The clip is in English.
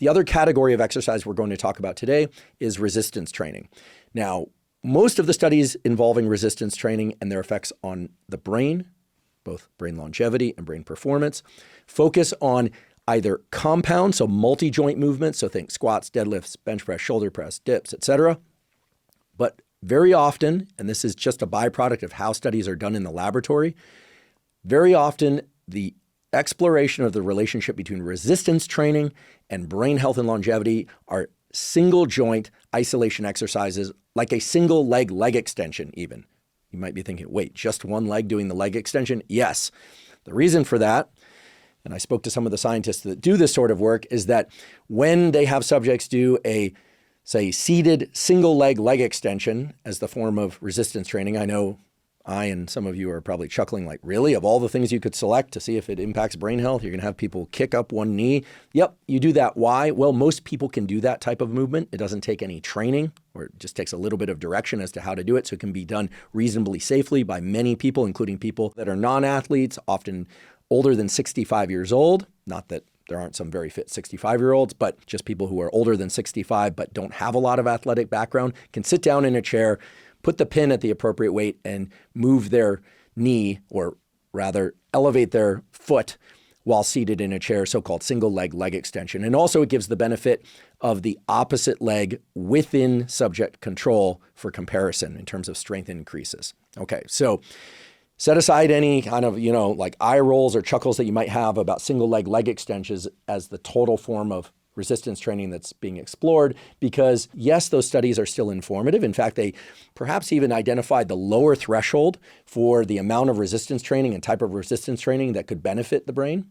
The other category of exercise we're going to talk about today is resistance training. Now, most of the studies involving resistance training and their effects on the brain, both brain longevity and brain performance, focus on either compound, so multi-joint movements, so think squats, deadlifts, bench press, shoulder press, dips, etc. But very often, and this is just a byproduct of how studies are done in the laboratory, very often the exploration of the relationship between resistance training and brain health and longevity are single joint isolation exercises, like a single leg extension even. You might be thinking, wait, just one leg doing the leg extension? Yes. The reason for that, and I spoke to some of the scientists that do this sort of work, is that when they have subjects do a, say, seated single leg extension as the form of resistance training, I know I and some of you are probably chuckling like, really? Of all the things you could select to see if it impacts brain health, you're going to have people kick up one knee? Yep, you do that. Why? Well, most people can do that type of movement. It doesn't take any training, or it just takes a little bit of direction as to how to do it. So it can be done reasonably safely by many people, including people that are non-athletes, often older than 65 years old. Not that there aren't some very fit 65-year-olds, but just people who are older than 65 but don't have a lot of athletic background can sit down in a chair, put the pin at the appropriate weight, and move their knee, or rather elevate their foot while seated in a chair, so-called single leg extension. And also it gives the benefit of the opposite leg within subject control for comparison in terms of strength increases. Okay, so set aside any kind of, like eye rolls or chuckles that you might have about single leg extensions as the total form of resistance training that's being explored, because yes, those studies are still informative. In fact, they perhaps even identified the lower threshold for the amount of resistance training and type of resistance training that could benefit the brain.